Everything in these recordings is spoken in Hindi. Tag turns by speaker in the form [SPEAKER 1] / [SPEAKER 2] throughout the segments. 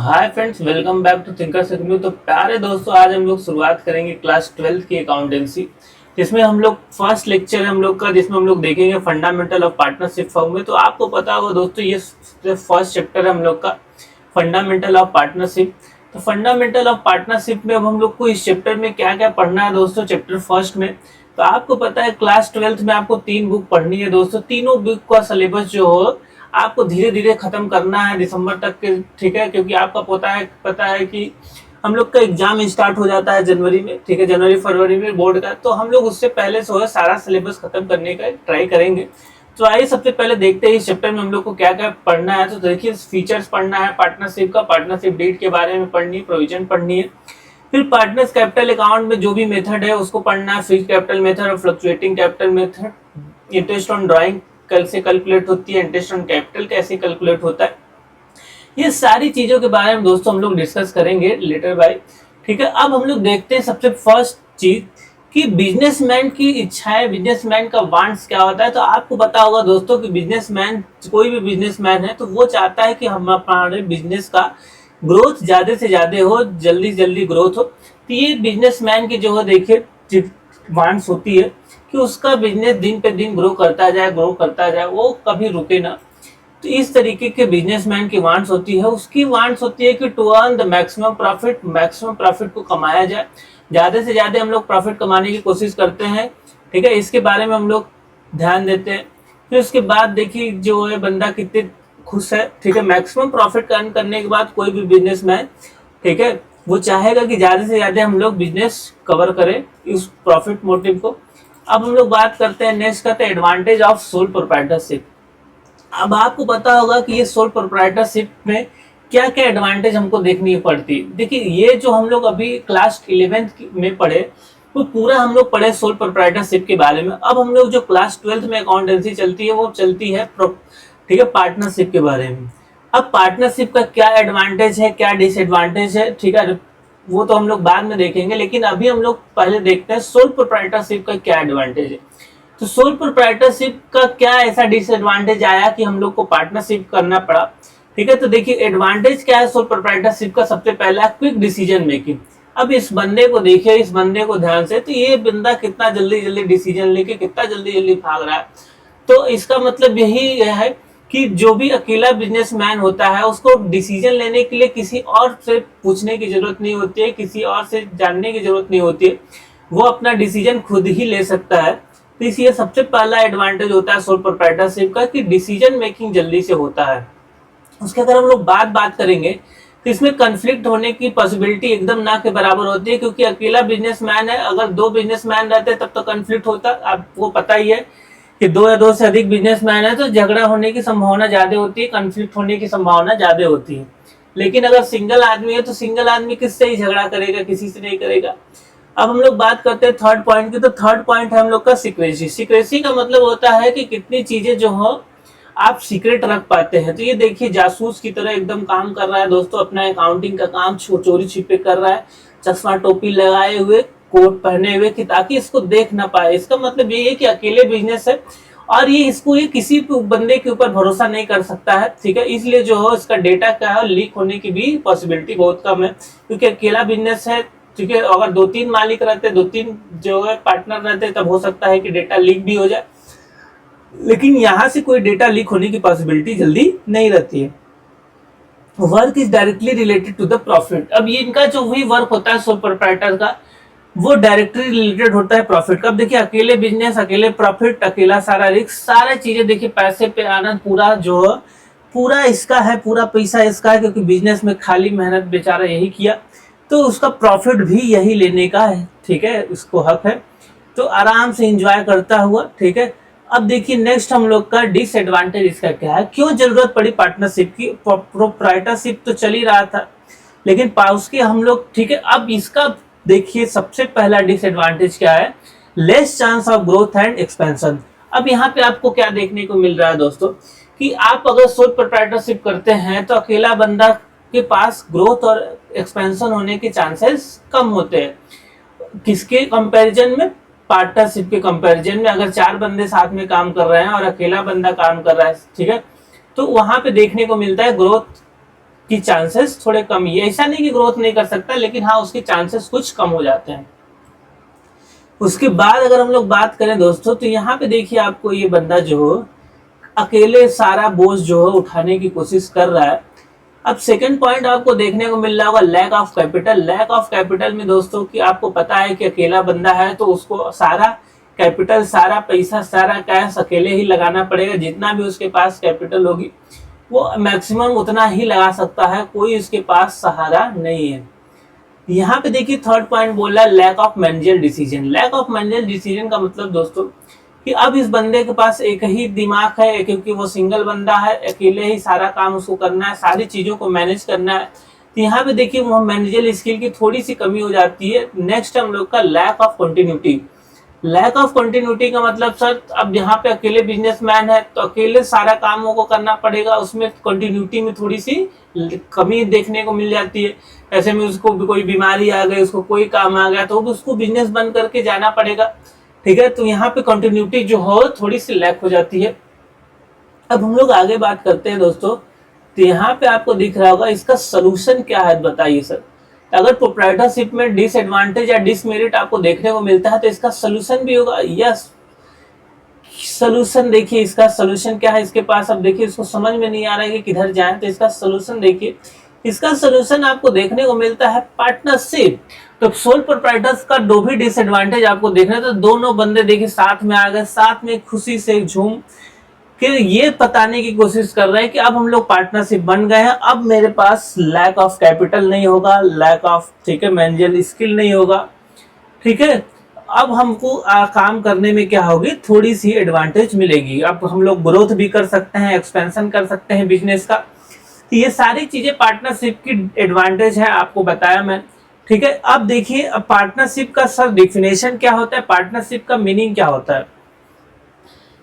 [SPEAKER 1] Hi friends, welcome back to Thinkers Academy. तो प्यारे दोस्तों, आज हम लोग शुरुआत करेंगे क्लास 12th की अकाउंटेंसी, जिसमें हम लोग फर्स्ट लेक्चर है हम लोग का, जिसमें हम लोग देखेंगे फंडामेंटल ऑफ पार्टनरशिप फर्म में। तो आपको पता होगा दोस्तों, ये फर्स्ट चैप्टर है हम लोग का, फंडामेंटल ऑफ पार्टनरशिप। तो फंडामेंटल ऑफ पार्टनरशिप में अब हम लोग को इस चैप्टर में क्या क्या पढ़ना है दोस्तों, चैप्टर फर्स्ट में। तो आपको पता है क्लास 12th में आपको 3 बुक पढ़नी है दोस्तों। तीनों बुक का सिलेबस जो हो आपको धीरे धीरे खत्म करना है दिसंबर तक के, ठीक है, क्योंकि आपका पता है कि हम लोग का एग्जाम स्टार्ट हो जाता है जनवरी में, ठीक है, जनवरी फरवरी में बोर्ड का। तो हम लोग उससे पहले जो है सारा सिलेबस खत्म करने का ट्राई करेंगे। तो आइए सबसे पहले देखते हैं इस चैप्टर में हम लोग को क्या क्या पढ़ना है। तो देखिए, फीचर्स पढ़ना है पार्टनरशिप का, पार्टनरशिप डीड के बारे में पढ़नी है, प्रोविजन पढ़नी है। फिर पार्टनर्स कैपिटल अकाउंट में जो भी मेथड है उसको पढ़ना है, फिक्स्ड कैपिटल मेथड और fluctuating capital method, interest on drawing कैसे कैलकुलेट होती है, इंटरेस्ट ऑन कैपिटल कैसे कैलकुलेट होता है, ये सारी चीजों के बारे में दोस्तों हम लोग डिस्कस करेंगे लेटर बाय, ठीक है। अब हम लोग देखते हैं सबसे फर्स्ट चीज कि बिजनेसमैन की इच्छाएं, बिजनेसमैन का वांट्स क्या होता है। तो आपको पता होगा दोस्तों कि बिजनेसमैन, कोई भी बिजनेसमैन है तो वो चाहता है कि हम हमारे बिजनेस का ग्रोथ ज्यादा से ज्यादा हो, जल्दी से जल्दी ग्रोथ हो। तो ये बिजनेसमैन की जो है देखिए वांट्स होती है कि उसका बिजनेस दिन पे दिन ग्रो करता जाए, वो कभी रुके ना। तो इस तरीके के बिजनेसमैन की वांट्स होती है। उसकी वांट्स होती है कि to earn the maximum profit को कमाया जाए, ज्यादा से ज्यादा हम लोग प्रॉफिट कमाने की कोशिश करते हैं, ठीक है। इसके बारे में हम लोग ध्यान देते हैं। फिर उसके बाद देखिए जो है बंदा कितने खुश है, ठीक है। मैक्सिमम प्रॉफिट अर्न करने के बाद कोई भी बिजनेसमैन, ठीक है, वो चाहेगा कि ज्यादा से ज्यादा हम लोग बिजनेस कवर करें, इस प्रॉफिट मोटिव को। अब हम लोग बात करते हैं, नेक्स्ट करते हैं एडवांटेज ऑफ सोल प्रोप्राइटरशिप। अब आपको पता होगा कि ये सोल प्रोप्राइटरशिप में क्या क्या एडवांटेज हमको देखनी पड़ती है। देखिए, ये जो हम लोग अभी क्लास 11th में पढ़े वो पूरा हम लोग पढ़े सोल प्रोप्राइटरशिप के बारे में। अब हम लोग जो क्लास 12th में अकाउंटेंसी चलती है वो चलती है, ठीक है, पार्टनरशिप के बारे में। अब पार्टनरशिप का क्या एडवांटेज है, क्या डिसएडवांटेज है, ठीक है, वो तो हम लोग बाद में देखेंगे, लेकिन अभी हम लोग पहले देखते हैं सोल प्रोप्राइटरशिप का क्या एडवांटेज है। तो सोल प्रोप्राइटरशिप का क्या ऐसा डिसएडवांटेज आया कि हम लोग को पार्टनरशिप करना पड़ा, ठीक है। तो देखिए एडवांटेज क्या है सोल प्रोप्राइटरशिप का। सबसे पहला क्विक डिसीजन मेकिंग। अब इस बंदे को देखिए, इस बंदे को ध्यान से, तो ये बंदा कितना जल्दी जल्दी डिसीजन लेके कितना जल्दी जल्दी भाग रहा है। तो इसका मतलब यही है कि जो भी अकेला बिजनेसमैन होता है उसको डिसीजन लेने के लिए किसी और से पूछने की जरूरत नहीं होती है, किसी और से जानने की जरूरत नहीं होती है, वो अपना डिसीजन खुद ही ले सकता है। तो इसलिए सबसे पहला एडवांटेज होता है सोल प्रोप्राइटरशिप का कि डिसीजन मेकिंग जल्दी से होता है। उसके अगर हम लोग बात करेंगे तो इसमें कन्फ्लिक्ट होने की पॉसिबिलिटी एकदम ना के बराबर होती है, क्योंकि अकेला बिजनेसमैन है, अगर 2 बिजनेसमैन रहते तब तो कन्फ्लिक्ट होता। आपको पता ही है कि 2 या 2 से अधिक बिजनेसमैन है तो झगड़ा होने की संभावना ज्यादा होती है, कन्फ्लिक्ट होने की संभावना ज्यादा होती है। लेकिन अगर सिंगल आदमी है तो सिंगल आदमी किससे ही झगड़ा करेगा, किसी से नहीं करेगा। अब हम लोग बात करते हैं थर्ड पॉइंट की। तो थर्ड पॉइंट है हम लोग का सीक्रेसी। सीक्रेसी का मतलब होता है कि कितनी चीजें जो हो आप सीक्रेट रख पाते हैं। तो ये देखिए जासूस की तरह एकदम काम कर रहा है दोस्तों, अपना अकाउंटिंग का काम चोरी छिपे कर रहा है, चश्मा टोपी लगाए हुए, कोट पहने हुए, कि ताकि इसको देख ना पाए। इसका मतलब ये है कि अकेले बिजनेस है और ये किसी बंदे के ऊपर भरोसा नहीं कर सकता है, ठीक है। इसलिए जो हो इसका डेटा क्या है, लीक होने की भी पॉसिबिलिटी बहुत कम है, क्योंकि अकेला बिजनेस है, ठीक है। अगर 2-3 मालिक रहते, 2-3 जो है पार्टनर रहते, तब हो सकता है कि डेटा लीक भी हो जाए, लेकिन यहां से कोई डेटा लीक होने की पॉसिबिलिटी जल्दी नहीं रहती है। Work is directly related to the profit. अब ये इनका जो भी वर्क होता है सोल प्रोप्राइटर का, वो डायरेक्टली रिलेटेड होता है प्रॉफिट का। अब देखिए अकेले बिजनेस, अकेले प्रॉफिट, अकेला सारा रिस्क, सारा चीजें देखिए पैसे पे आना, पूरा जो है पूरा इसका है, पूरा पैसा इसका है, क्योंकि बिजनेस में खाली मेहनत बेचारा यही किया, तो उसका प्रॉफिट भी यही लेने का है, ठीक है, उसको हक है। तो आराम से एंजॉय करता हुआ, ठीक है। अब देखिए नेक्स्ट हम लोग का डिसएडवांटेज इसका क्या है, क्यों जरूरत पड़ी पार्टनरशिप की। प्रोप्राइटरशिप तो चल ही रहा था, लेकिन उसके हम लोग, ठीक है। अब इसका देखिए सबसे पहला डिसएडवांटेज क्या है, less chance of growth and expansion. अब यहाँ पे आपको क्या देखने को मिल रहा है दोस्तों, कि आप अगर सोल प्रोप्राइटरशिप करते हैं तो अकेला बंदा के पास ग्रोथ और एक्सपेंशन होने के चांसेस कम होते हैं। किसके कंपैरिजन में, पार्टनरशिप के कंपैरिजन में। अगर 4 बंदे साथ में काम कर रहे हैं और अकेला बंदा काम कर रहा है, ठीक है, तो वहां पे देखने को मिलता है ग्रोथ की चांसेस थोड़े कम ही है। ऐसा नहीं कि ग्रोथ नहीं कर सकता, लेकिन हाँ उसके चांसेस कुछ कम हो जाते हैं। उसके बाद अगर हम लोग बात करें दोस्तों, तो यहाँ पे देखिए आपको ये बंदा जो अकेले सारा बोझ जो है उठाने की कोशिश कर रहा है। अब सेकंड पॉइंट आपको देखने को मिल रहा होगा lack of capital. Lack of capital में दोस्तों कि आपको पता है कि अकेला बंदा है तो उसको सारा कैपिटल, सारा पैसा, सारा कैश अकेले ही लगाना पड़ेगा। जितना भी उसके पास कैपिटल होगी वो मैक्सिमम उतना ही लगा सकता है, कोई उसके पास सहारा नहीं है। यहाँ पे देखिए थर्ड पॉइंट बोल रहा है lack of manager decision. Lack of manager decision का मतलब दोस्तों कि अब इस बंदे के पास एक ही दिमाग है, क्योंकि वो सिंगल बंदा है, अकेले ही सारा काम उसको करना है, सारी चीजों को मैनेज करना है। तो यहाँ पे देखिए वो मैनेजर स्किल की थोड़ी सी कमी हो जाती है। नेक्स्ट हम लोग का lack of continuity. Lack of continuity का मतलब सर अब यहाँ पे अकेले बिजनेसमैन है तो अकेले सारा कामों को करना पड़ेगा, उसमें कंटिन्यूटी में थोड़ी सी कमी देखने को मिल जाती है। ऐसे में उसको कोई बीमारी आ गई, उसको कोई काम आ गया तो उसको बिजनेस बंद करके जाना पड़ेगा, ठीक है। तो यहाँ पे कंटिन्यूटी जो हो थोड़ी सी लैक हो जाती है। अब हम लोग आगे बात करते हैं दोस्तों, तो यहाँ पे आपको दिख रहा होगा इसका सोल्यूशन क्या है, बताइए सर। अगर प्रोप्राइटरशिप में डिसएडवांटेज या डिसमेरिट आपको देखने को मिलता है तो इसका सोल्यूशन भी होगा। यस, सोल्यूशन देखिए, इसका सोल्यूशन क्या है इसके पास। अब देखिए इसको समझ में नहीं आ रहा है कि किधर जाए, तो इसका सोल्यूशन देखिए। इसका सोल्यूशन आपको देखने को मिलता है पार्टनरशिप। तो सोल प्रोप्राइटर्स का दो भी डिसएडवांटेज आपको देखना, तो दोनों बंदे देखिए साथ में आ गए, साथ में खुशी से झूम के ये बताने की कोशिश कर रहे हैं कि अब हम लोग पार्टनरशिप बन गए हैं, अब मेरे पास लैक ऑफ कैपिटल नहीं होगा, लैक ऑफ, ठीक है, मैनेजर स्किल नहीं होगा, ठीक है। अब हमको काम करने में क्या होगी, थोड़ी सी एडवांटेज मिलेगी। अब हम लोग ग्रोथ भी कर सकते हैं, एक्सपेंशन कर सकते हैं बिजनेस का। तो ये सारी चीजें पार्टनरशिप की एडवांटेज है, आपको बताया मैं, ठीक है। अब देखिए अब पार्टनरशिप का सर डिफिनेशन क्या होता है, पार्टनरशिप का मीनिंग क्या होता है।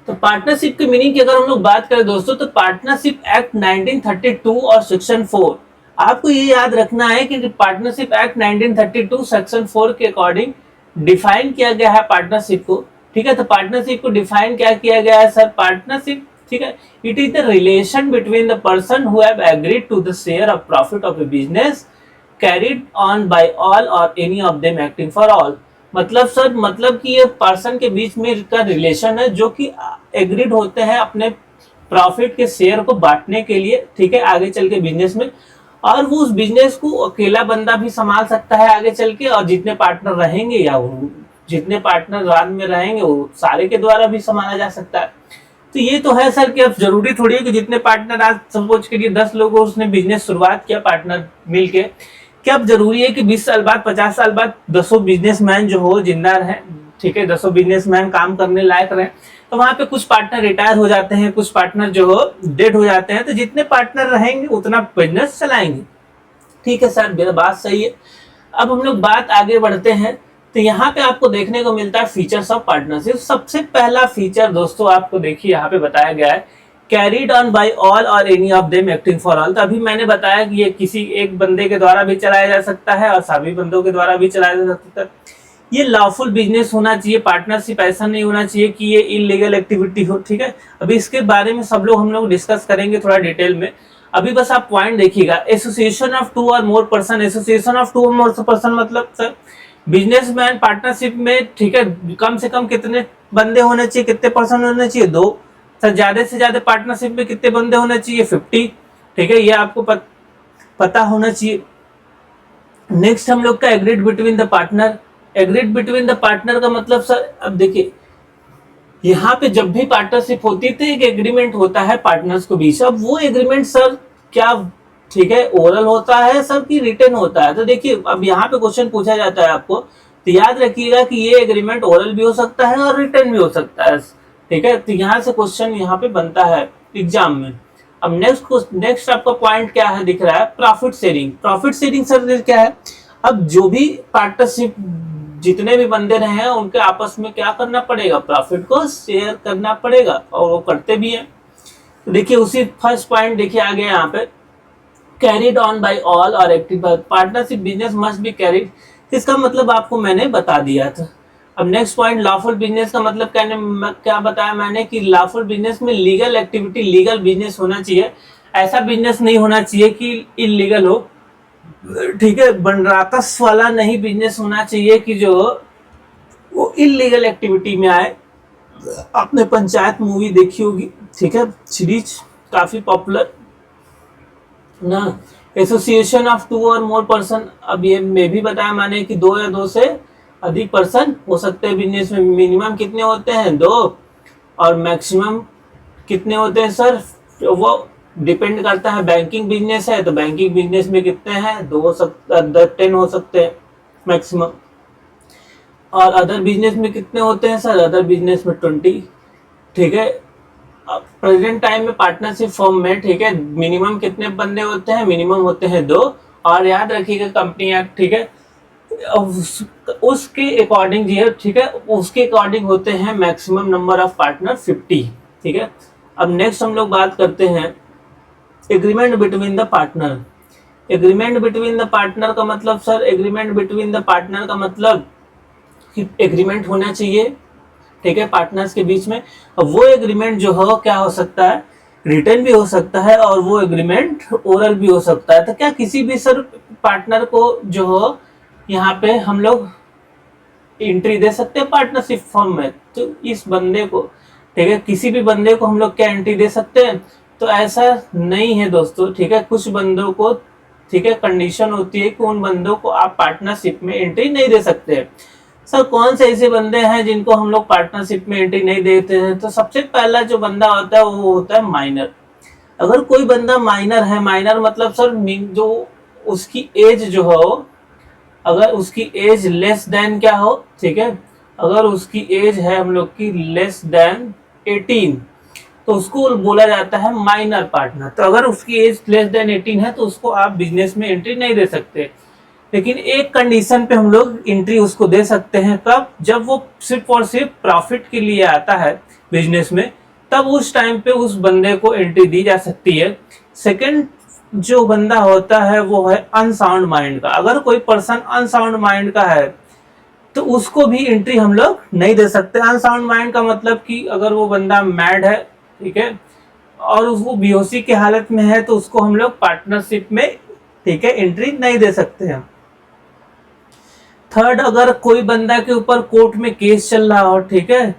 [SPEAKER 1] तो पार्टनरशिप की मीनिंग की अगर हम लोग बात करें दोस्तों, तो पार्टनरशिप एक्ट 1932 और सेक्शन 4, आपको ये याद रखना है कि पार्टनरशिप एक्ट 1932 सेक्शन 4 के अकॉर्डिंग डिफाइन किया गया है पार्टनरशिप को, ठीक है। तो पार्टनरशिप को डिफाइन क्या किया गया है सर, पार्टनरशिप, ठीक है, it is the relation between the person who have agreed to the share of profit of a business carried on by all और any of them acting for all. मतलब सर, मतलब कि ये पर्सन के बीच में का रिलेशन है जो कि एग्रीड होते हैं अपने प्रॉफिट के शेयर को बांटने के लिए, ठीक है, आगे चल के बिजनेस में। और वो उस बिजनेस को अकेला बंदा भी संभाल सकता है आगे चल के, और जितने पार्टनर रहेंगे या जितने पार्टनर बाद में रहेंगे वो सारे के द्वारा भी संभाला जा सकता है। तो ये तो है सर कि अब जरूरी थोड़ी है कि जितने पार्टनर, आज सपोज के लिए 10 लोगों उसने बिजनेस शुरुआत किया पार्टनर मिलके, क्या अब जरूरी है कि 20 साल बाद, 50 साल बाद 10 बिजनेसमैन जो हो जिंदा रहे, ठीक है, 10 बिजनेसमैन काम करने लायक रहे। तो वहां पे कुछ पार्टनर रिटायर हो जाते हैं, कुछ पार्टनर जो हो डेड हो जाते हैं, तो जितने पार्टनर रहेंगे उतना बिजनेस चलाएंगे, ठीक है सर, मेरा बात सही है। अब हम लोग बात आगे बढ़ते हैं, तो यहाँ पे आपको देखने को मिलता है फीचर्स ऑफ पार्टनरशिप। सबसे पहला फीचर दोस्तों आपको देखिए यहाँ पे बताया गया है कैरिड ऑन बाय ऑल और any of them acting for all. तो अभी मैंने बताया कि ये किसी एक बंदे के द्वारा भी चलाया जा सकता है और सभी बंदों के द्वारा भी चलाया जा सकता है। ये लॉफुल बिजनेस होना चाहिए, पार्टनरशिप ऐसा नहीं होना चाहिए कि ये इलीगल एक्टिविटी हो, ठीक है। अभी इसके बारे में सब लोग हम लोग डिस्कस करेंगे थोड़ा डिटेल में। अभी बस आप पॉइंट देखिएगा, एसोसिएशन ऑफ 2 और मोर पर्सन। एसोसिएशन ऑफ 2 और मोर पर्सन मतलब सर बिजनेसमैन पार्टनरशिप में, ठीक है, कम से कम कितने बंदे होने चाहिए, कितने पर्सन होने चाहिए, 2। सर ज्यादा से ज्यादा पार्टनरशिप में कितने बंदे होने चाहिए, 50, ठीक है, ये आपको पता होना चाहिए। नेक्स्ट हम लोग का agreed between the partner. Agreed between the partner का मतलब सर, अब देखिए यहाँ पे जब भी पार्टनरशिप होती है तो एक एग्रीमेंट होता है पार्टनर्स के बीच। अब वो एग्रीमेंट सर क्या, ठीक है, ओरल होता है सर की रिटर्न होता है। तो देखिए अब यहाँ पे क्वेश्चन पूछा जाता है आपको, तो याद रखिएगा कि ये एग्रीमेंट ओरल भी हो सकता है और रिटर्न भी हो सकता है, ठीक है। तो यहाँ से क्वेश्चन यहाँ पे बनता है एग्जाम में। अब नेक्स्ट आपका पॉइंट क्या है दिख रहा है, profit sharing. Profit sharing sir क्या है, अब जो भी पार्टनरशिप जितने भी बंदे रहे हैं उनके आपस में क्या करना पड़ेगा, प्रॉफिट को शेयर करना पड़ेगा, और वो करते भी हैं। तो देखिए उसी फर्स्ट पॉइंट देखिए आगे यहाँ पे कैरिड ऑन बाय ऑल और active bye partnership business must be carried, इसका मतलब आपको मैंने बता दिया था। अब नेक्स्ट पॉइंट लॉफुल बिजनेस का मतलब क्या बताया मैंने कि लॉफुल बिजनेस में लीगल एक्टिविटी, लीगल बिजनेस होना चाहिए। ऐसा बिजनेस नहीं होना चाहिए कि इलीगल हो, ठीक है। बनराकस वाला नहीं बिजनेस होना चाहिए कि जो वो इलीगल एक्टिविटी में आए। आपने पंचायत मूवी देखी होगी, ठीक है, सीरीज काफी पॉपुलर ना। एसोसिएशन ऑफ 2 और मोर पर्सन, अब ये मैं भी बताया मैंने कि 2 या 2 से अधिक पर्सन हो सकते हैं बिजनेस में। मिनिमम कितने होते हैं? 2। और मैक्सिमम कितने होते हैं सर? वो डिपेंड करता है। बैंकिंग बिजनेस है तो बैंकिंग बिजनेस में कितने हैं? 2 हो सकते, 10 हो सकते हैं मैक्सिमम। और अदर बिजनेस में कितने होते हैं सर? अदर बिजनेस में 20, ठीक है। प्रेजेंट टाइम में पार्टनरशिप फॉर्म में, ठीक है, मिनिमम कितने बंदे होते हैं? मिनिमम होते हैं 2। और याद रखिएगा कंपनी एक्ट, ठीक है, उसके अकॉर्डिंग जी है, ठीक है, उसके अकॉर्डिंग होते हैं मैक्सिमम नंबर ऑफ पार्टनर 50, ठीक है। अब नेक्स्ट हम लोग बात करते हैं agreement between the partner. Agreement between the partner का मतलब sir, agreement between the partner का मतलब कि एग्रीमेंट होना चाहिए, ठीक है, पार्टनर्स के बीच में। अब वो एग्रीमेंट जो हो क्या हो सकता है? रिटर्न भी हो सकता है और वो एग्रीमेंट ओरल भी हो सकता है। तो क्या किसी भी सर पार्टनर को जो हो यहाँ पे हम लोग एंट्री दे सकते हैं पार्टनरशिप फॉर्म में? तो इस बंदे को, ठीक है, किसी भी बंदे को हम लोग क्या एंट्री दे सकते हैं? तो ऐसा नहीं है दोस्तों, ठीक है। कुछ बंदों को, ठीक है, कंडीशन होती है कि उन बंदों को आप पार्टनरशिप में एंट्री नहीं दे सकते। सर कौन से ऐसे बंदे हैं जिनको हम लोग पार्टनरशिप में एंट्री नहीं देते हैं? तो सबसे पहला जो बंदा होता है वो होता है माइनर। अगर कोई बंदा माइनर है, माइनर मतलब सर जो उसकी एज जो हो, अगर उसकी एज लेस देन क्या हो, ठीक है, अगर उसकी एज है हम लोग की लेस देन 18, तो उसको बोला जाता है माइनर पार्टनर। तो अगर उसकी एज लेस देन 18 है तो उसको आप बिजनेस में एंट्री नहीं दे सकते। लेकिन एक कंडीशन पे हम लोग एंट्री उसको दे सकते हैं, कब? जब वो सिर्फ और सिर्फ प्रॉफिट के लिए आता है बिजनेस में, तब उस टाइम पे उस बंदे को एंट्री दी जा सकती है। सेकंड जो बंदा होता है वो है अनसाउंड माइंड का। अगर कोई पर्सन अनसाउंड माइंड का है तो उसको भी एंट्री हम लोग नहीं दे सकते। अनसाउंड माइंड का मतलब कि अगर वो बंदा मैड है, ठीक है, और वो बेहोशी की हालत में है तो उसको हम लोग पार्टनरशिप में, ठीक है, एंट्री नहीं दे सकते हैं। थर्ड, अगर कोई बंदा के ऊपर कोर्ट में केस चल रहा हो, ठीक है,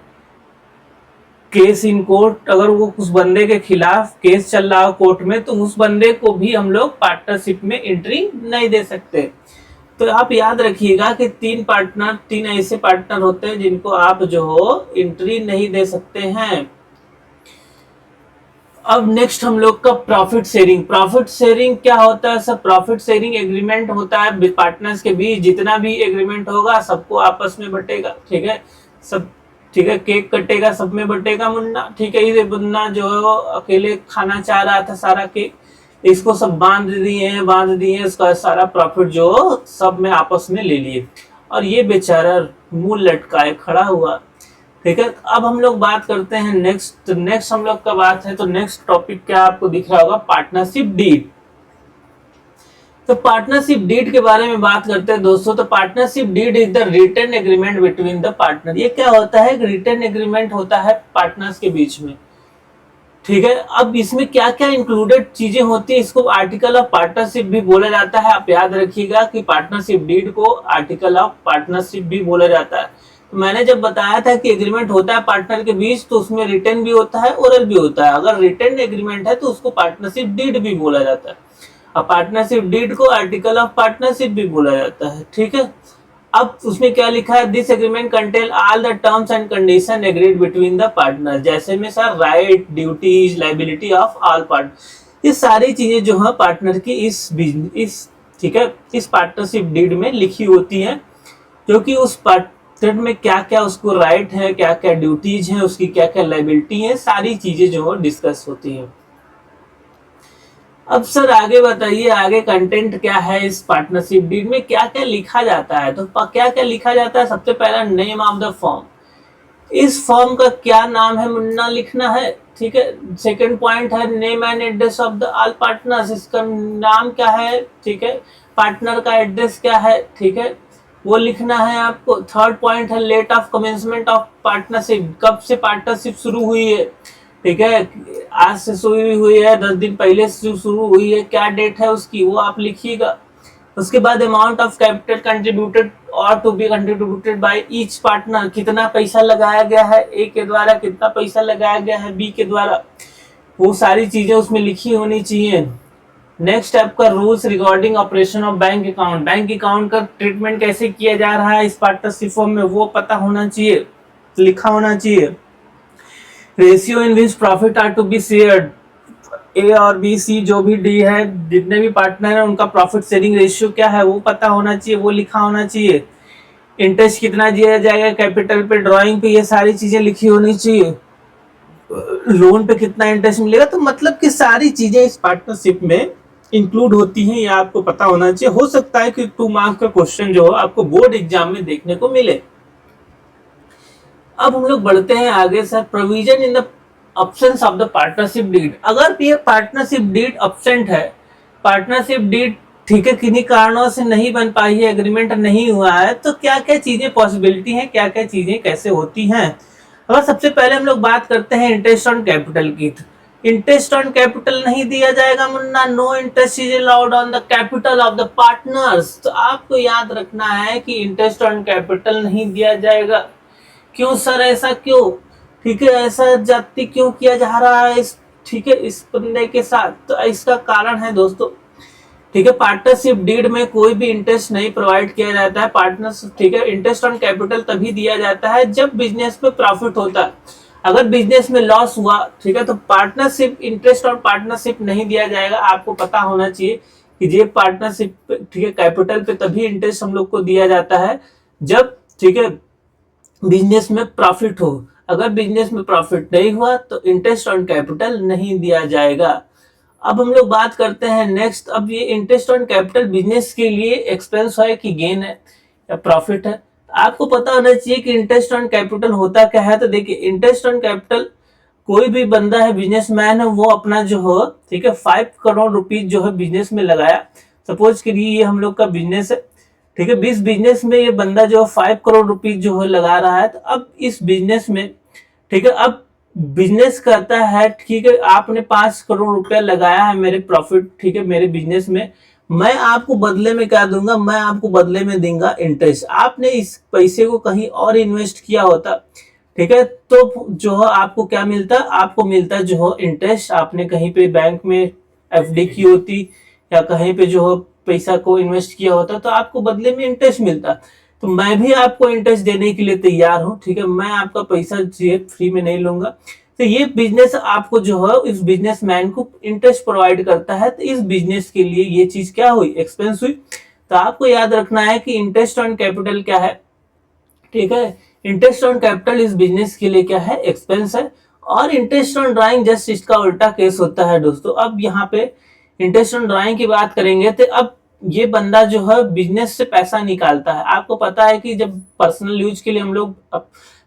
[SPEAKER 1] केस इन कोर्ट, अगर वो उस बंदे के खिलाफ केस चल रहा हो कोर्ट में, तो उस बंदे को भी हम लोग पार्टनरशिप में एंट्री नहीं दे सकते। तो आप याद रखिएगा कि 3 ऐसे पार्टनर होते हैं जिनको आप जो हो एंट्री नहीं दे सकते हैं। अब नेक्स्ट हम लोग का प्रॉफिट शेयरिंग। प्रॉफिट शेयरिंग क्या होता है सर? प्रॉफिट शेयरिंग एग्रीमेंट होता है पार्टनर्स के बीच। जितना भी एग्रीमेंट होगा सबको आपस में बटेगा, ठीक है, सब, ठीक है, केक कटेगा, सब में बटेगा मुन्ना, ठीक है। ये मुन्ना जो अकेले खाना चाह रहा था सारा केक, इसको सब बांध दिए, इसका सारा प्रॉफिट जो सब में आपस में ले लिए, और ये बेचारा मुंह लटकाए खड़ा हुआ, ठीक है। अब हम लोग बात करते हैं नेक्स्ट हम लोग का बात है, तो नेक्स्ट टॉपिक क्या आपको दिख रहा होगा? Partnership deed. तो पार्टनरशिप डीड के बारे में बात करते हैं दोस्तों। तो partnership deed is the written agreement between the partner. ये क्या होता है? रिटन एग्रीमेंट होता है पार्टनर्स के बीच में, ठीक है। अब इसमें क्या क्या इंक्लूडेड चीजें होती है, इसको आर्टिकल ऑफ पार्टनरशिप भी बोला जाता है। आप याद रखिएगा कि पार्टनरशिप डीड को आर्टिकल ऑफ पार्टनरशिप भी बोला जाता है। तो मैंने जब बताया था कि एग्रीमेंट होता है पार्टनर के बीच, तो उसमें रिटन भी होता है, ओरल भी होता है। अगर रिटन एग्रीमेंट है तो उसको पार्टनरशिप डीड भी बोला जाता है, और पार्टनरशिप डीड को आर्टिकल ऑफ पार्टनरशिप भी बोला जाता है, ठीक है। अब उसमें क्या लिखा है? This agreement contain all the terms and condition agreed between the partner. जैसे में sir right, duties, liability of all partner, ये सारी चीजें जो है पार्टनर की इस ठीक है, इस पार्टनरशिप डीड में लिखी होती है, जो कि उस पार्टनर में क्या क्या उसको राइट है, क्या क्या ड्यूटीज है, उसकी क्या क्या लायबिलिटी है, सारी चीजें जो है डिस्कस होती है। अब सर आगे बताइए, आगे कंटेंट क्या है इस पार्टनरशिप डीड में, क्या क्या लिखा जाता है? तो क्या क्या लिखा जाता है? सबसे पहला नेम ऑफ द फॉर्म। इस फॉर्म का क्या नाम है मुन्ना लिखना है, ठीक है। सेकंड पॉइंट है name and address of the all partners. इसका नाम क्या है, ठीक है, पार्टनर का एड्रेस क्या है, ठीक है, वो लिखना है आपको। थर्ड पॉइंट है date of commencement of partnership, कब से पार्टनरशिप शुरू हुई है, ठीक है, आज से शुरू हुई है, 10 दिन पहले से शुरू हुई है, क्या डेट है उसकी वो आप लिखिएगा। उसके बाद अमाउंट ऑफ कैपिटल कंट्रीब्यूटेड और to be contributed by each partner, कितना पैसा लगाया गया है, ए के द्वारा कितना पैसा लगाया गया है बी के द्वारा, वो सारी चीजें उसमें लिखी होनी चाहिए। नेक्स्ट आपका rules regarding operation of bank account, bank account का ट्रीटमेंट कैसे किया जा रहा है इस पार्टनरशिप फॉर्म में वो पता होना चाहिए, लिखा होना चाहिए। Ratio in which profit are to be shared, A और बी सी जो भी डी है, जितने भी पार्टनर है उनका प्रॉफिट शेयरिंग रेशियो क्या है वो पता होना चाहिए, वो लिखा होना चाहिए। इंटरेस्ट कितना दिया जाएगा कैपिटल पे, ड्राइंग पे, ये सारी चीजें लिखी होनी चाहिए। लोन पे कितना इंटरेस्ट मिलेगा, तो मतलब कि सारी चीजें इस पार्टनरशिप में इंक्लूड होती हैं, ये आपको पता होना चाहिए। हो सकता है कि 2 मार्क्स का क्वेश्चन जो आपको बोर्ड एग्जाम में देखने को मिले। अब हम लोग बढ़ते हैं आगे sir, provision in the options of the partnership deed. अगर ये पार्टनरशिप डीड एब्सेंट है, पार्टनरशिप डीड ठीक है किन्हीं कारणों से नहीं बन पाई है, एग्रीमेंट नहीं हुआ है, तो क्या क्या चीजें पॉसिबिलिटी हैं, क्या क्या चीजें कैसे होती हैं। अगर सबसे पहले हम लोग बात करते हैं इंटरेस्ट ऑन कैपिटल की, इंटरेस्ट ऑन कैपिटल नहीं दिया जाएगा मुन्ना, no interest is allowed on the capital of the partners. तो आपको याद रखना है कि इंटरेस्ट ऑन कैपिटल नहीं दिया जाएगा। क्यों सर, ऐसा क्यों, ठीक है, ऐसा जाति क्यों किया जा रहा है इस, ठीक है, इस बंदे के साथ, तो इसका कारण है दोस्तों, ठीक है, पार्टनरशिप डीड में कोई भी इंटरेस्ट नहीं प्रोवाइड किया जाता है पार्टनर्स, ठीक है। इंटरेस्ट ऑन कैपिटल तभी दिया जाता है जब बिजनेस में प्रॉफिट होता है। अगर बिजनेस में लॉस हुआ, ठीक है, तो पार्टनरशिप इंटरेस्ट और पार्टनरशिप नहीं दिया जाएगा। आपको पता होना चाहिए कि ये पार्टनरशिप, ठीक है, कैपिटल पे तभी इंटरेस्ट हम लोग को दिया जाता है जब, ठीक है, बिजनेस में प्रॉफिट हो। अगर बिजनेस में प्रॉफिट नहीं हुआ तो इंटरेस्ट ऑन कैपिटल नहीं दिया जाएगा। अब हम लोग बात करते हैं नेक्स्ट, अब ये इंटरेस्ट ऑन कैपिटल बिजनेस के लिए एक्सपेंस है कि गेन है या प्रॉफिट है। आपको पता होना चाहिए कि इंटरेस्ट ऑन कैपिटल होता क्या है। तो देखिए, इंटरेस्ट ऑन कैपिटल, कोई भी बंदा है, बिजनेसमैन है, वो अपना जो हो, ठीक है, 5 करोड़ रुपीज जो है बिजनेस में लगाया। सपोज करिए ये हम लोग का बिजनेस है, ठीक है, 20 बिजनेस में ये बंदा जो 5 करोड़ रुपीज जो है लगा रहा है। तो अब इस बिजनेस में, ठीक है, अब बिजनेस करता है, ठीक है, आपने 5 करोड़ रुपया लगाया है मेरे प्रॉफिट, ठीक है, मेरे बिजनेस में, मैं आपको बदले में क्या दूंगा, मैं आपको बदले में दूंगा इंटरेस्ट। आपने इस पैसे को कहीं और इन्वेस्ट किया होता, ठीक है, तो जो है आपको क्या मिलता, आपको मिलता जो हो इंटरेस्ट। आपने कहीं पे बैंक में एफडी की होती या कहीं पे जो हो पैसा को इन्वेस्ट किया होता, तो आपको बदले में इंटरेस्ट मिलता। तो मैं भी आपको इंटरेस्ट देने के लिए तैयार हूं, ठीक है, मैं आपका पैसा फ्री में नहीं लूंगा। तो ये बिजनेस आपको जो है, इस बिजनेसमैन को इंटरेस्ट प्रोवाइड करता है। तो इस बिजनेस के लिए ये चीज क्या हुई, एक्सपेंस हुई। तो आपको याद रखना है कि इंटरेस्ट ऑन कैपिटल क्या है, ठीक है, इंटरेस्ट ऑन कैपिटल इस बिजनेस के लिए क्या है, एक्सपेंस है। और इंटरेस्ट ऑन ड्राइंग जस्ट इसका उल्टा केस होता है दोस्तों। अब यहाँ पे इंटरेस्ट ऑन ड्राइंग की बात करेंगे तो अब ये बंदा जो है बिजनेस से पैसा निकालता है। आपको पता है कि जब पर्सनल यूज के लिए हम लोग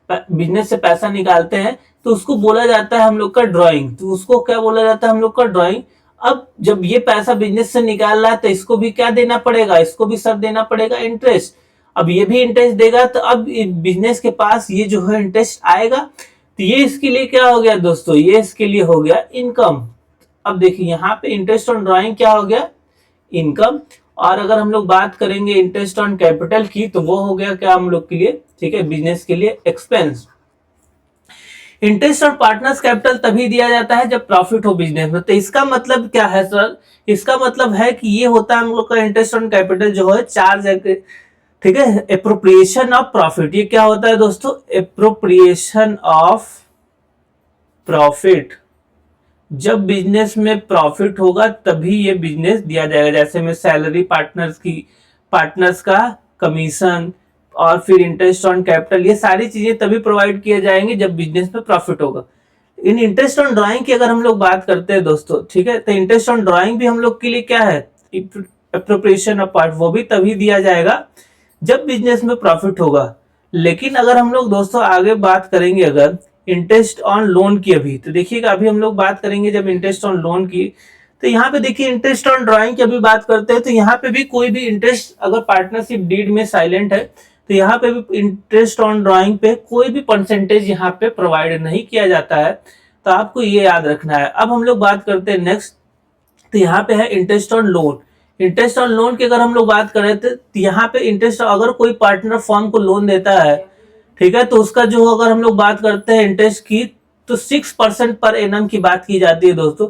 [SPEAKER 1] बिजनेस से पैसा निकालते हैं तो उसको बोला जाता है हम लोग का ड्राइंग। तो उसको क्या बोला जाता है, हम लोग का ड्राइंग। अब जब ये पैसा बिजनेस से निकाल रहा है तो इसको भी क्या देना पड़ेगा, इसको भी सर देना पड़ेगा इंटरेस्ट। अब ये भी इंटरेस्ट देगा, तो अब बिजनेस के पास ये जो है इंटरेस्ट आएगा। तो ये इसके लिए क्या हो गया दोस्तों, ये इसके लिए हो गया इनकम। अब देखिए यहाँ पे इंटरेस्ट ऑन ड्राइंग क्या हो गया, इनकम। और अगर हम लोग बात करेंगे इंटरेस्ट ऑन कैपिटल की, तो वो हो गया क्या हम लोग के लिए, ठीक है, बिजनेस के लिए expense. Interest on partners capital तभी दिया जाता है जब प्रॉफिट हो बिजनेस में। तो इसका मतलब क्या है सर, इसका मतलब है कि ये होता है हम लोग का इंटरेस्ट ऑन कैपिटल जो है चार्ज है, ठीक है, एप्रोप्रिएशन ऑफ प्रॉफिट। ये क्या होता है दोस्तों, एप्रोप्रिएशन ऑफ प्रॉफिट। जब बिजनेस में प्रॉफिट होगा तभी ये बिजनेस दिया जाएगा। जैसे में सैलरी पार्टनर्स की, पार्टनर्स का कमीशन और फिर इंटरेस्ट ऑन कैपिटल, ये सारी चीजें तभी प्रोवाइड किए जाएंगे जब बिजनेस में प्रॉफिट होगा। इन इंटरेस्ट ऑन ड्राइंग की अगर हम लोग बात करते हैं दोस्तों, ठीक है, तो इंटरेस्ट ऑन ड्राइंग भी हम लोग के लिए क्या है, एप्रोप्रिएशन ऑफ पार्ट, वो भी तभी दिया जाएगा जब बिजनेस में प्रॉफिट होगा। लेकिन अगर हम लोग दोस्तों आगे बात करेंगे अगर इंटरेस्ट ऑन लोन की, अभी तो देखिएगा, अभी हम लोग बात करेंगे जब इंटरेस्ट ऑन लोन की, तो यहाँ पे देखिए इंटरेस्ट ऑन ड्राइंग की अभी बात करते हैं। तो यहाँ पे भी कोई भी इंटरेस्ट अगर पार्टनरशिप डीड में साइलेंट है तो यहाँ पे भी इंटरेस्ट ऑन ड्राइंग पे कोई भी परसेंटेज यहाँ पे प्रोवाइड नहीं किया जाता है। तो आपको ये याद रखना है। अब हम लोग बात करते हैं नेक्स्ट, तो यहाँ पे है interest on loan. Interest on loan की अगर हम लोग बात करें तो यहाँ पे इंटरेस्ट, अगर कोई पार्टनर फर्म को लोन देता है, ठीक है, तो उसका जो अगर हम लोग बात करते हैं इंटरेस्ट की, तो 6% पर एनम की बात की जाती है दोस्तों।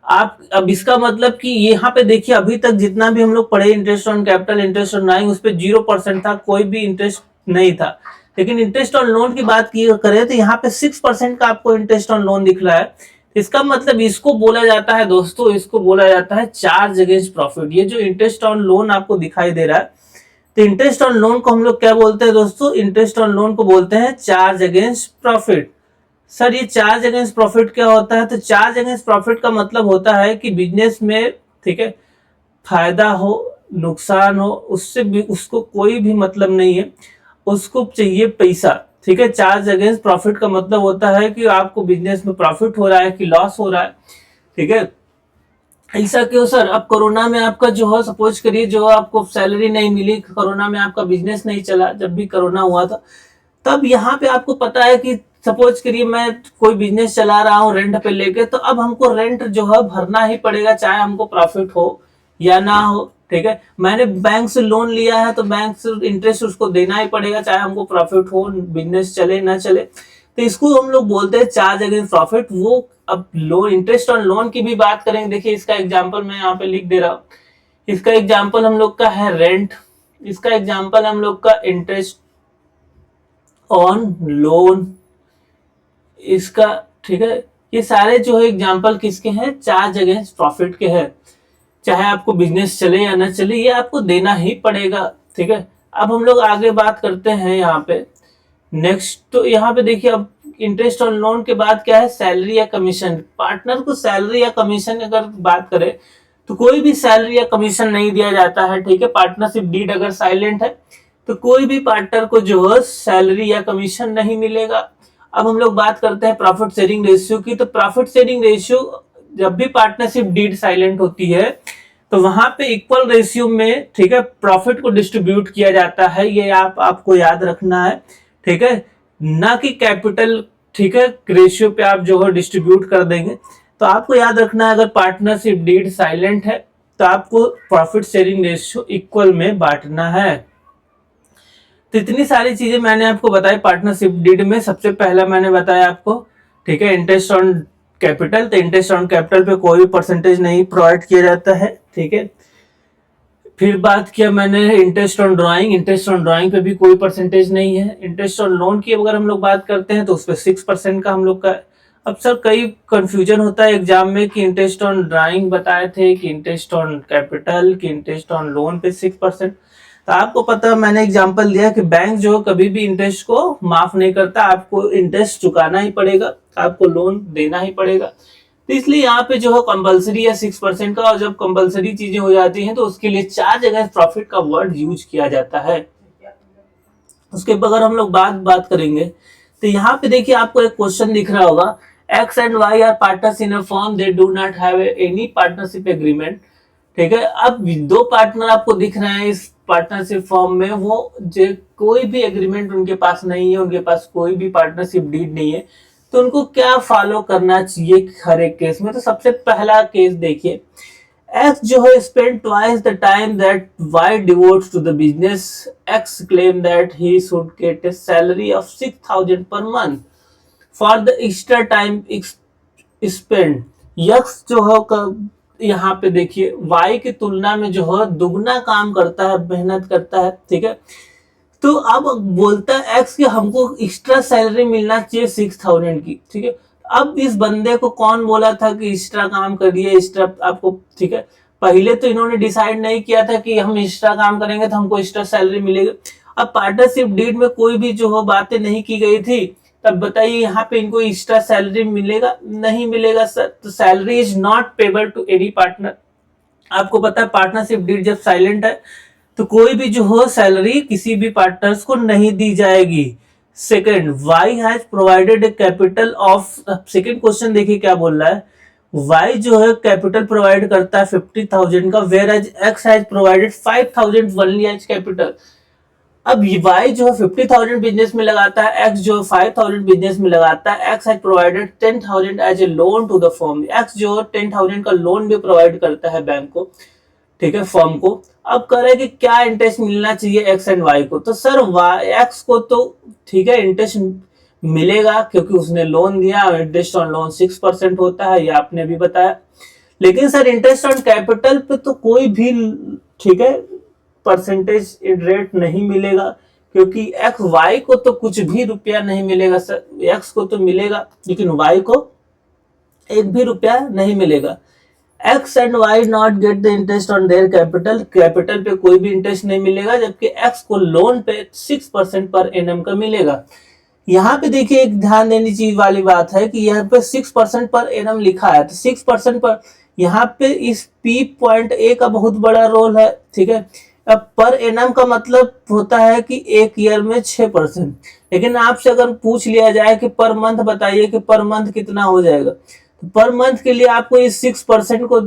[SPEAKER 1] आप अब इसका मतलब कि यहाँ पे देखिए अभी तक जितना भी हम लोग पढ़े interest on capital, interest on drawing, उस पर 0% था, कोई भी इंटरेस्ट नहीं था। लेकिन इंटरेस्ट ऑन लोन की बात की करें तो यहाँ पे 6% का आपको इंटरेस्ट ऑन लोन दिख रहा है। इसका मतलब इसको बोला जाता है दोस्तों, इसको बोला जाता है चार्ज अगेंस्ट प्रॉफिट। ये जो इंटरेस्ट ऑन लोन आपको दिखाई दे रहा है, तो इंटरेस्ट ऑन लोन को हम लोग क्या बोलते हैं दोस्तों? इंटरेस्ट ऑन लोन को बोलते हैं चार्ज अगेंस्ट प्रॉफिट। सर ये चार्ज अगेंस्ट प्रॉफिट क्या होता है? तो चार्ज अगेंस्ट प्रॉफिट का मतलब होता है कि बिजनेस में, ठीक है, फायदा हो नुकसान हो, उससे भी उसको कोई भी मतलब नहीं है, उसको चाहिए पैसा, ठीक है। चार्ज अगेंस्ट प्रॉफिट का मतलब होता है कि आपको बिजनेस में प्रॉफिट हो रहा है कि लॉस हो रहा है, ठीक है। ऐसा क्यों सर? अब कोरोना में आपका जो है, सपोज करिए जो आपको सैलरी नहीं मिली, कोरोना में आपका बिजनेस नहीं चला, जब भी कोरोना हुआ था, तब यहाँ पे आपको पता है कि सपोज करिए मैं कोई बिजनेस चला रहा हूँ रेंट पे लेके, तो अब हमको रेंट जो है भरना ही पड़ेगा, चाहे हमको प्रॉफिट हो या ना हो, ठीक है। मैंने बैंक से लोन लिया है तो बैंक से इंटरेस्ट उसको देना ही पड़ेगा, चाहे हमको प्रॉफिट हो, बिजनेस चले ना चले। तो इसको हम लोग बोलते हैं चार्ज अगेंस्ट प्रॉफिट। वो अब लोन, इंटरेस्ट ऑन लोन की भी बात करेंगे, देखिए इसका एग्जांपल मैं यहाँ पे लिख दे रहा हूँ। इसका एग्जांपल हम लोग का है रेंट, इसका एग्जांपल हम लोग का इंटरेस्ट ऑन लोन, इसका, ठीक है। ये सारे जो है एग्जांपल किसके हैं? चार्ज अगेंस्ट प्रॉफिट के हैं। चाहे आपको बिजनेस चले या ना चले, ये आपको देना ही पड़ेगा, ठीक है। अब हम लोग आगे बात करते हैं यहाँ पे नेक्स्ट। तो यहाँ पे देखिए अब इंटरेस्ट ऑन लोन के बाद क्या है? सैलरी या कमीशन। पार्टनर को सैलरी या कमीशन अगर बात करें तो कोई भी सैलरी या कमीशन नहीं दिया जाता है, ठीक है। पार्टनरशिप डीड अगर साइलेंट है तो कोई भी पार्टनर को जो है सैलरी या कमीशन नहीं मिलेगा। अब हम लोग बात करते हैं प्रॉफिट शेयरिंग रेशियो की। तो प्रॉफिट शेयरिंग रेशियो, जब भी पार्टनरशिप डीड साइलेंट होती है तो वहां पे इक्वल रेशियो में, ठीक है, प्रॉफिट को डिस्ट्रीब्यूट किया जाता है। ये आपको याद रखना है, ठीक है, ना कि कैपिटल, ठीक है, रेशियो पे आप जो है डिस्ट्रीब्यूट कर देंगे। तो आपको याद रखना है अगर पार्टनरशिप डीड साइलेंट है तो आपको प्रॉफिट शेयरिंग रेशियो इक्वल में बांटना है। तो इतनी सारी चीजें मैंने आपको बताई पार्टनरशिप डीड में। सबसे पहला मैंने बताया आपको, ठीक है, इंटरेस्ट ऑन कैपिटल। तो इंटरेस्ट ऑन कैपिटल पे कोई भी परसेंटेज नहीं प्रोवाइड किया जाता है, ठीक है। फिर बात किया मैंने interest on drawing. Interest on drawing पे भी कोई परसेंटेज नहीं है। इंटरेस्ट ऑन लोन की अगर हम लोग बात करते हैं तो उस पर 6% का हम लोग का। अब सर कई कंफ्यूजन होता है एग्जाम में कि इंटरेस्ट ऑन ड्राइंग बताए थे कि इंटरेस्ट ऑन कैपिटल कि इंटरेस्ट ऑन लोन पे 6%। तो आपको पता है मैंने एग्जांपल दिया कि बैंक जो कभी भी इंटरेस्ट को माफ नहीं करता, आपको इंटरेस्ट चुकाना ही पड़ेगा, आपको लोन देना ही पड़ेगा। तो इसलिए यहाँ पे जो है कंपलसरी है 6% का, और जब कंपलसरी चीजें हो जाती हैं तो उसके लिए चार्ज अगेंस्ट प्रॉफिट का वर्ड यूज किया जाता है। उसके अगर हम लोग बात करेंगे तो यहाँ पे देखिए आपको एक क्वेश्चन दिख रहा होगा, X and Y are partners in a firm, they do not have any partnership agreement, ठीक है। अब दो पार्टनर आपको दिख रहे हैं इस पार्टनरशिप फर्म में, वो जो कोई भी एग्रीमेंट उनके पास नहीं है, उनके पास कोई भी पार्टनरशिप डीड नहीं है, तो उनको क्या फॉलो करना चाहिए हर एक केस में? तो सबसे पहला केस देखिए, X जो है spent twice the time that Y devotes to the business. X claimed that he should get a salary of 6,000 per month for the extra time spent. X जो है यहाँ पे देखिए Y की तुलना में जो है दुगना काम करता है, मेहनत करता है, ठीक है। तो अब बोलता है X कि हमको एक्स्ट्रा सैलरी मिलना चाहिए 6,000 की, ठीक है। अब इस बंदे को कौन बोला था कि एक्स्ट्रा काम करिए, एक्स्ट्रा आपको, ठीक है। पहले तो इन्होंने डिसाइड नहीं किया था कि हम एक्स्ट्रा काम करेंगे तो हमको एक्स्ट्रा सैलरी मिलेगी। अब पार्टनरशिप डीड में कोई भी जो हो बातें नहीं की गई थी, तब बताइए यहाँ पे इनको एक्स्ट्रा सैलरी मिलेगा? नहीं मिलेगा सर। तो salary is not payable to any partner. आपको पता है पार्टनरशिप डीड जब साइलेंट है तो कोई भी जो हो सैलरी किसी भी पार्टनर्स को नहीं दी जाएगी। Second, Y has provided a capital of, second question देखिए क्या बोल रहा है, वाई जो है कैपिटल प्रोवाइड करता है 50,000 का, whereas X has provided 5,000 only as capital. अब y जो है 50,000 बिजनेस में लगाता है, x जो 5,000 बिजनेस में लगाता है, x has provided 10,000 as a loan to the firm. x जो 10,000 का लोन भी प्रोवाइड करता है बैंक को, ठीक है, फर्म को। अब कह रहे हैं कि क्या इंटरेस्ट मिलना चाहिए एक्स एंड वाई को, तो सर एक्स को तो ठीक है इंटरेस्ट मिलेगा क्योंकि उसने लोन दिया, इंटरेस्ट ऑन लोन 6% होता है, ये आपने भी बताया। लेकिन सर इंटरेस्ट ऑन कैपिटल पे तो कोई भी ठीक है परसेंटेज रेट नहीं मिलेगा, क्योंकि एक्स वाई को तो कुछ भी रुपया नहीं मिलेगा सर, एक्स को तो मिलेगा लेकिन वाई को एक भी रुपया नहीं मिलेगा। X and Y not get the interest on their capital, capital पे कोई भी इंटरेस्ट नहीं मिलेगा, जबकि एक्स को लोन पे 6% पर एनएम का मिलेगा। यहाँ पे देखिए एक ध्यान देने चीज वाली बात है कि यहाँ पे 6% पर एनएम लिखा है, तो 6% पर यहाँ पे इस पी पॉइंट ए का बहुत बड़ा रोल है, ठीक है। अब पर एनएम का मतलब होता है कि एक ईयर में 6%, लेकिन आपसे अगर पूछ लिया जाए कि पर मंथ बताइए कि पर मंथ कितना हो जाएगा, तो पर मंथ के लिए आपको इस 6% को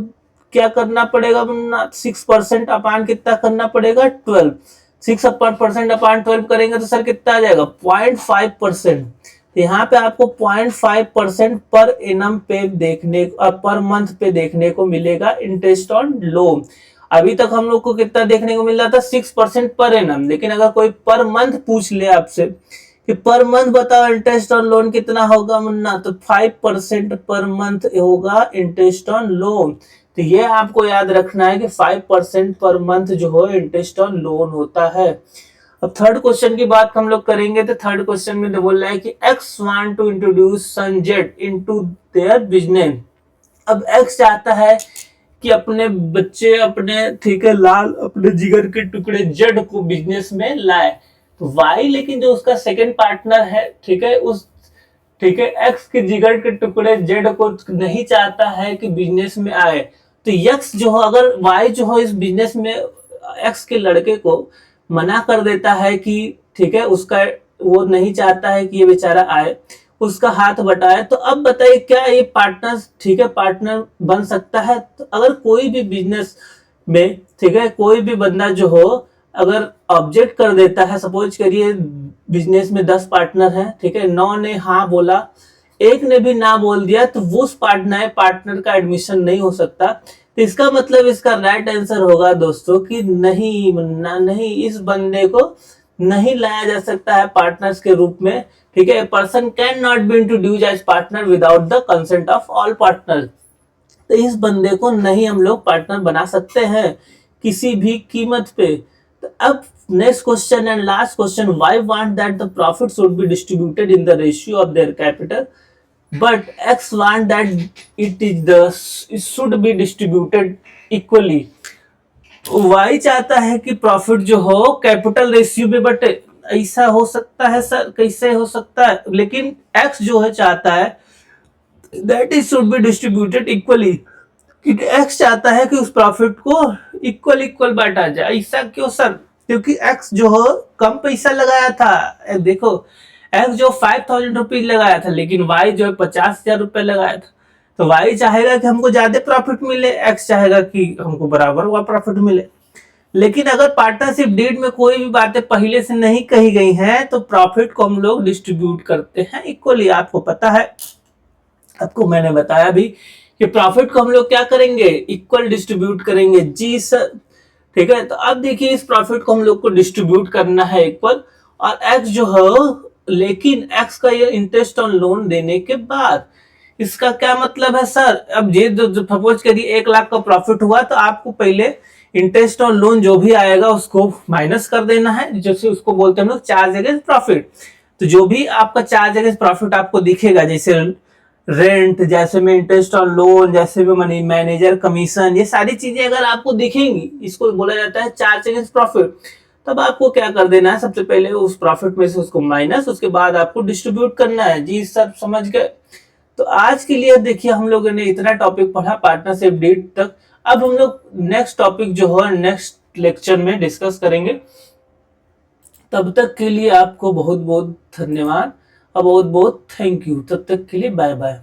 [SPEAKER 1] क्या करना पड़ेगा, 6% अपान कितना करना पड़ेगा 12, 6% अपान 12 करेंगे तो सर कितना आ जाएगा 0.5%। तो यहाँ पे आपको 0.5% पर एनम पे देखने पर मंथ पे देखने को मिलेगा इंटरेस्ट ऑन लोन। अभी तक हम लोग को कितना देखने को मिल रहा था 6% पर एनम, लेकिन अगर कोई पर मंथ पूछ ले आपसे कि पर मंथ बताओ इंटरेस्ट ऑन लोन कितना होगा मुन्ना, तो 5% पर मंथ होगा इंटरेस्ट ऑन लोन। तो ये आपको याद रखना है कि 5% पर मंथ जो हो इंटरेस्ट ऑन लोन होता है। अब थर्ड क्वेश्चन की बात हम लोग करेंगे, तो थर्ड क्वेश्चन में तो बोल रहा है कि X want to introduce Sanjeet into their business. अब एक्स चाहता है कि अपने बच्चे, अपने ठीक है लाल, अपने जिगर के टुकड़े जेड को बिजनेस में लाए, तो वाई लेकिन जो उसका सेकंड पार्टनर है, ठीक है, उस ठीक है एक्स के जिगर के टुकड़े जेड को नहीं चाहता है कि बिजनेस में आए। तो एक्स जो हो, अगर वाई जो हो इस बिजनेस में एक्स के लड़के को मना कर देता है कि ठीक है उसका वो नहीं चाहता है कि ये बेचारा आए, उसका हाथ बटाए, तो अब बताइए क्या ये पार्टनर ठीक है पार्टनर बन सकता है। तो अगर कोई भी बिजनेस में ठीक है कोई भी बंदा जो हो अगर ऑब्जेक्ट कर देता है, सपोज करिए बिजनेस में 10 पार्टनर हैं, ठीक है, 9 ने हाँ बोला, एक ने भी ना बोल दिया, तो वो उस पार्टनर का एडमिशन नहीं हो सकता। तो इसका मतलब इसका राइट आंसर होगा दोस्तों कि नहीं मुन्ना नहीं, इस बंदे को नहीं लाया जा सकता है पार्टनर्स के रूप में, ठीक है। Person can not be introduce as partner without the consent of all partner. तो इस बंदे को नहीं हम लोग पार्टनर बना सकते हैं किसी भी कीमत पे। तो अब next question and last question, Y want that the profit should be distributed in the ratio of their capital but X want that it should be distributed equally। Y चाहता है कि प्रॉफिट जो हो कैपिटल रेशियो में बटे, ऐसा हो सकता है सर, कैसे हो सकता है, लेकिन एक्स जो है चाहता है that it should be distributed equally, कि एक्स चाहता है कि उस प्रॉफिट को इक्वल बांटा जाए। ऐसा क्यों सर, क्योंकि एक्स जो हो कम पैसा लगाया था, देखो एक्स जो 5,000 रुपीज लगाया था, लेकिन वाई जो है 50,000 रुपए लगाया था। तो वाई चाहेगा कि हमको ज्यादा प्रॉफिट मिले, एक्स चाहेगा कि हमको बराबर हुआ प्रॉफिट मिले। लेकिन अगर पार्टनरशिप डीड में कोई भी बातें पहले से नहीं कही गई हैं तो प्रॉफिट को हम लोग डिस्ट्रीब्यूट करते हैं इक्वली। आपको पता है, आपको मैंने बताया भी कि प्रॉफिट को हम लोग क्या करेंगे, इक्वल डिस्ट्रीब्यूट करेंगे। जी सर, ठीक है। तो अब देखिए इस प्रॉफिट को हम लोग को डिस्ट्रीब्यूट करना है इक्वल, और एक्स जो है, लेकिन एक्स का ये इंटरेस्ट ऑन लोन देने के बाद, इसका क्या मतलब है सर, अब ये जो सपोज करिए 1 लाख का प्रॉफिट हुआ, तो आपको पहले इंटरेस्ट ऑन लोन जो भी आएगा उसको माइनस कर देना है, जैसे उसको बोलते हैं हम लोग चार्ज अगेंस्ट प्रॉफिट। तो जो भी आपका चार्ज अगेंस्ट प्रॉफिट आपको दिखेगा, जैसे रेंट, जैसे में इंटरेस्ट ऑन लोन, जैसे में मनी मैनेजर कमीशन, ये सारी चीजें अगर आपको दिखेंगी, इसको बोला जाता है चार्ज अगेंस्ट प्रॉफिट। तब आपको क्या कर देना है, सबसे पहले उस प्रॉफिट में से उसको माइनस, उसके बाद आपको डिस्ट्रीब्यूट करना है। जी सब समझ गए। तो आज के लिए देखिए हम लोगों ने इतना टॉपिक पढ़ा पार्टनरशिप डीड तक। अब हम लोग नेक्स्ट टॉपिक जो है नेक्स्ट लेक्चर में डिस्कस करेंगे। तब तक के लिए आपको बहुत बहुत धन्यवाद और बहुत बहुत थैंक यू। तब तक के लिए बाय बाय।